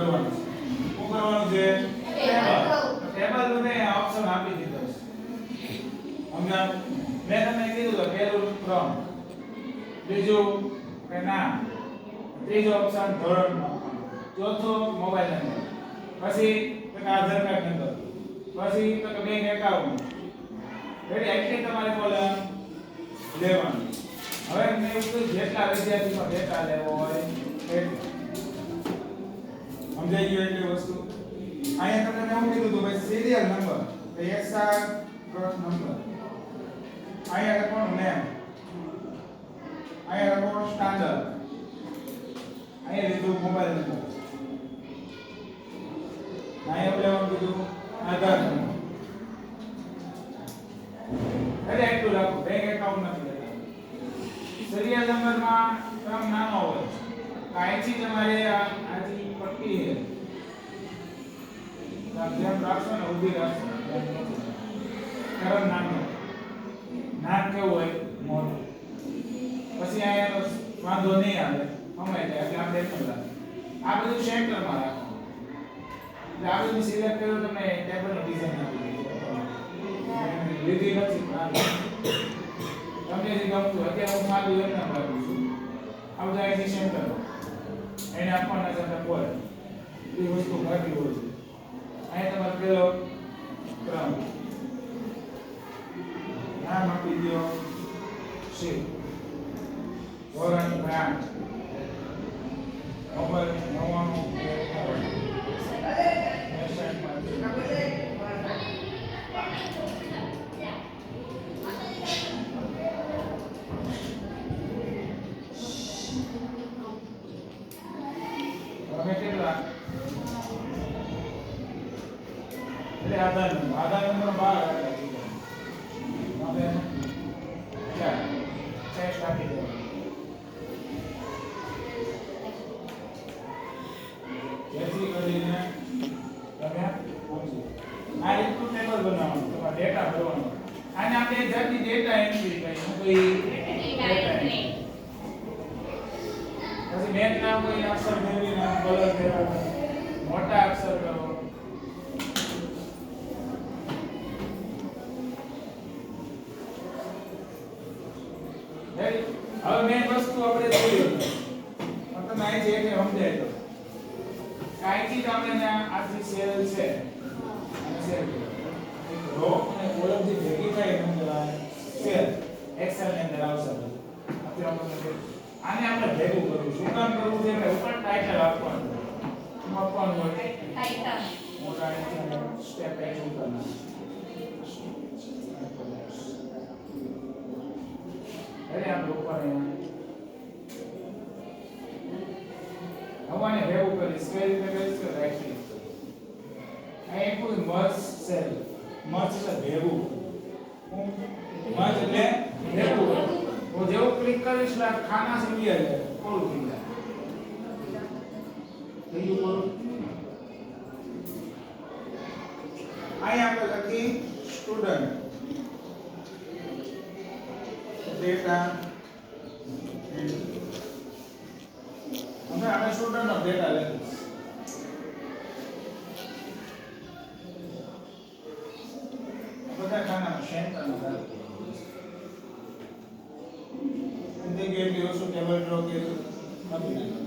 ભરવાનું છે. શું કરવાનું છે? ટેબલ ને ઓપ્શન આપી દીધો છે. સમજા મેં તમને કીધું તો પહેલું ક્રમ, બીજું કે નામ, ત્રીજો ઓપ્શન ધોરણ, ચોથો મોબાઈલ નંબર, પછી તો આધાર કાર્ડ નંબર, પછી તો બેંક એકાઉન્ટ. રેડી? આટલી તમારે કોલમ લેવાની. હવે મેં કીધું જેટલા વિદ્યાર્થીનો ડેટા લેવો હોય એટલો. સમજાઈ ગયું એટલી વસ્તુ? અહીંયા તમને એવું કીધું હતું ભાઈ સિરિયલ નંબર, તો એસઆર ક્રોસ નંબર. અહીંયા લખવાનું નેમ, અહીંયા લખવાનું સ્ટાન્ડર્ડ, અહીંયા લીધું મોબાઈલ નંબર, અહીંયા લેવાનું કીધું આધાર નંબર. એટલે એટલું લખો, બેંક એકાઉન્ટ નથી લેતા. સિરિયલ નંબરમાં ક્રમ નાનો હોય તો અહીંથી તમારે આથી પટ્ટી છે જેમ રાખશો ને ઊભી રાખશો ક્રમ નાનો, નામ કેવું હોય મોટું, પછી અહીંયા વાંધો નહીં આવે સમાય જાય એટલે આપણે એકમ રાખીએ. આ બધું સેન્ટરમાં રાખો એટલે આ બધું સિલેક્ટ કર્યું તમને ટેબલની ડિઝાઇન આપી દીધી લીધી નથી તમને જે ગમતું અત્યારે હું મારું એમ ના પાડું છું. આ બધા અહીંથી સેન્ટર એને આપવાના છે કોઈ એ વસ્તુ ઘટી હોય છે. અહીં તમારે પેલો ક્રમ નામ આપી દો શિવ, ધોરણ 8, મોબાઈલ 99 આધાર નંબર 12 હવે ચાલ ટેસ્ટ આપી દો. જેથી કરીને તમે પહોંચી આ રીતનું ટેબલ બનાવવાનું, તમારે ડેટા ભરવાનો. આને આપણે એક જાતની ડેટા એન્ટ્રી કહીએ. હું કોઈ ડેટા એન્ટ્રી પછી મેં નામ કોઈ અક્ષર મેળવી નામ કલર ફેરવો, મોટા અક્ષર કરો. હવે મેં વસ્તુ આપણે જોઈ પણ તમે અહીં જે કે સમજાય તો કાંઈથી તમને આટલી સેલ છે અને સેલ રો અને કોલમ જે ભેગી થાય એનું કહેવાય સેલ. એક્સેલ ની અંદર આવશે. અત્યારે આને આપણે ભેગું કરવું. શું કામ કરવું છે? આપણે ઉપર ટાઇટલ આપવાનું. શું આપવાનું હોય? ટાઇટલ. મોટા સ્ટેપ બાય સ્ટેપ કરવાનું. એટલે આપણે ઉપર હવાને ભેગું કરીશ. કઈ રીતે કરીશ? રાઈટ ક્લિક અહીં એક મર્જ સેલ. મર્જ એટલે ભેગું. મર્જ એટલે ભેગું. હું જેવું ક્લિક કરીશ એટલે ખાના સમજી જાય કોલું થઈ જાય. થઈ ગયું કોલું? અહીં આપણે લખી સ્ટુડન્ટ ડેટા. હવે આપણે સ્ટુડન્ટ નો ડેટા લખીશ. બધા ખાના સેન્ટરમાં રાખીએ. જગ્યાએ એટલી વસ્તુ ટેબલ ડ્રો કરી